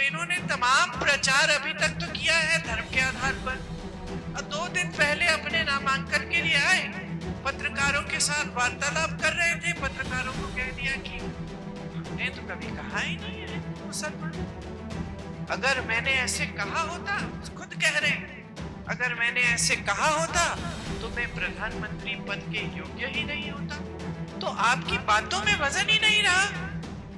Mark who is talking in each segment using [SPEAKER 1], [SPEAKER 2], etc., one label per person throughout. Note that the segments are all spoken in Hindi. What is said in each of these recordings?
[SPEAKER 1] इन्होंने तमाम प्रचार अभी तक तो किया है धर्म के आधार पर। 2 दिन पहले अपने नामांकन के लिए आए, पत्रकारों के साथ वार्तालाप कर रहे थे। पत्रकारों को कह दिया कि हमने तो कभी कहा ही नहीं है मुसलमान। अगर मैंने ऐसे कहा होता, खुद कह रहे हैं, अगर मैंने ऐसे कहा होता तो मैं प्रधानमंत्री पद के योग्य ही नहीं होता। तो आपकी बातों में वजन ही नहीं रहा।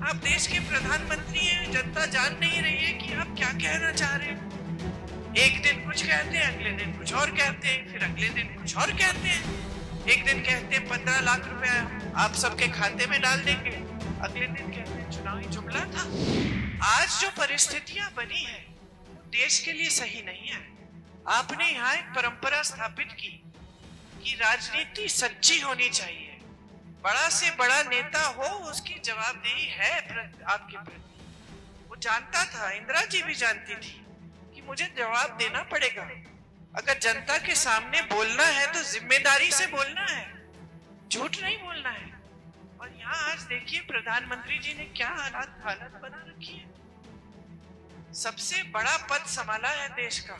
[SPEAKER 1] आप देश के प्रधानमंत्री हैं, जनता जान नहीं रही है कि आप क्या कहना चाह रहे हैं। एक दिन कुछ कहते हैं, अगले दिन कुछ और कहते हैं, फिर अगले दिन कुछ और कहते हैं। एक दिन कहते हैं 15 लाख रुपए आप सबके खाते में डाल देंगे, अगले दिन कहते हैं चुनावी जुमला था। आज जो परिस्थितियां बनी है वो देश के लिए सही नहीं है। आपने यहाँ एक परंपरा स्थापित की कि राजनीति सच्ची होनी चाहिए। बड़ा से बड़ा नेता हो, उसकी जवाबदेही है आपके प्रति। वो जानता था, इंदिरा जी भी जानती थी कि मुझे जवाब देना पड़ेगा। अगर जनता के सामने बोलना है तो जिम्मेदारी से बोलना है, झूठ नहीं बोलना है। और यहाँ आज देखिए प्रधानमंत्री जी ने क्या हालत बना रखी है। सबसे बड़ा पद संभाला है देश का,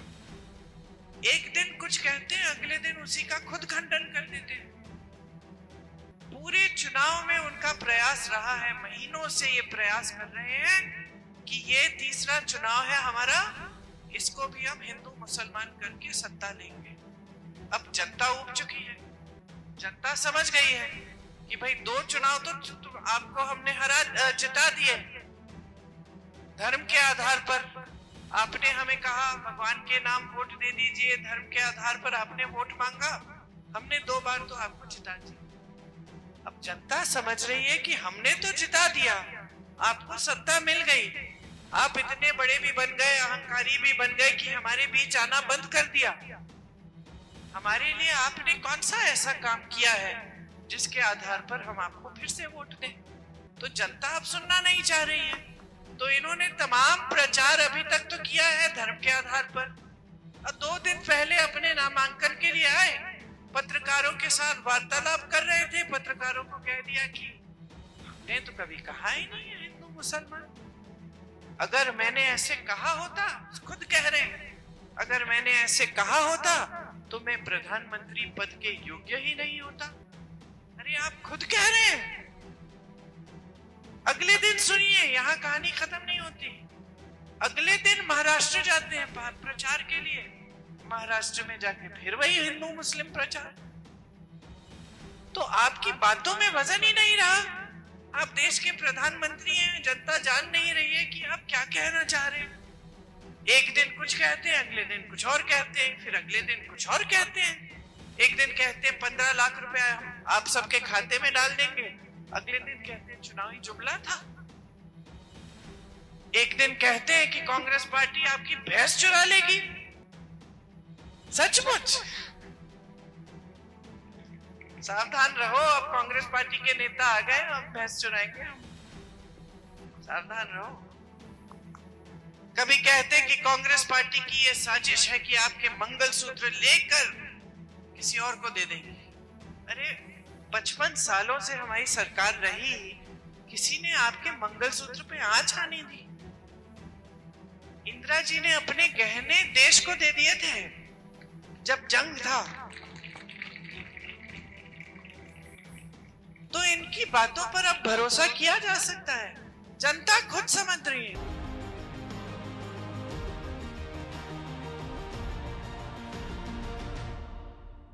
[SPEAKER 1] एक दिन कुछ कहते हैं, अगले दिन उसी का खुद खंडन कर देते हैं। पूरे चुनाव में उनका प्रयास रहा है, महीनों से ये प्रयास कर रहे हैं कि ये तीसरा चुनाव है हमारा, इसको भी हम हिंदू मुसलमान करके सत्ता लेंगे। अब जनता उब चुकी है, जनता समझ गई है कि भाई 2 चुनाव तो आपको हमने जिता दिए। धर्म के आधार पर आपने हमें कहा भगवान के नाम वोट दे दीजिए, धर्म के आधार पर आपने वोट मांगा, हमने 2 बार तो आपको जिता दिया। अब जनता समझ रही है कि हमने तो जिता दिया, आपको सत्ता मिल गई, आप इतने बड़े भी बन गए, अहंकारी भी बन गए कि हमारे बीच आना बंद कर दिया। हमारे लिए आपने कौन सा ऐसा काम किया है जिसके आधार पर हम आपको फिर से वोट दें? तो जनता अब सुनना नहीं चाह रही है। तो इन्होंने तमाम प्रचार अभी तक तो किया है धर्म के आधार पर। 2 दिन पहले अपने नामांकन के लिए आए, पत्रकारों के साथ वार्तालाप कर रहे थे। पत्रकारों को कह दिया कि हमने तो कभी कहा ही नहीं है हिंदू मुसलमान। अगर मैंने ऐसे कहा होता, खुद कह रहे हैं, अगर मैंने ऐसे कहा होता तो मैं प्रधानमंत्री पद के योग्य ही नहीं होता। अरे आप खुद कह रहे हैं। अगले दिन सुनिए, यहाँ कहानी खत्म नहीं होती। अगले दिन महाराष्ट्र जाते हैं प्रचार के लिए, महाराष्ट्र में जाके फिर वही हिंदू मुस्लिम प्रचार। तो आपकी बातों में वजन ही नहीं रहा। आप देश के प्रधानमंत्री हैं, जनता जान नहीं रही है कि आप क्या कहना चाह रहे हैं। एक दिन कुछ कहते हैं, अगले दिन कुछ और कहते हैं, फिर अगले दिन कुछ और कहते हैं। एक दिन कहते हैं 15 लाख रुपए आप सबके खाते में डाल देंगे, अगले दिन कहते हैं चुनावी जुमला था। एक दिन कहते हैं कि कांग्रेस पार्टी आपकी भैंस चुरा लेगी। सचमुच सावधान रहो, अब कांग्रेस पार्टी के नेता आ गए, अब भैंस चुराएंगे हम, सावधान रहो। कभी कहते कि कांग्रेस पार्टी की ये साजिश है कि आपके मंगलसूत्र लेकर किसी और को दे देंगे। अरे 55 सालों से हमारी सरकार रही, किसी ने आपके मंगलसूत्र पे आंच आने दी? इंदिरा जी ने अपने गहने देश को दे दिए थे जब जंग था। तो इनकी बातों पर अब भरोसा किया जा सकता है? जनता खुद समझ रही है।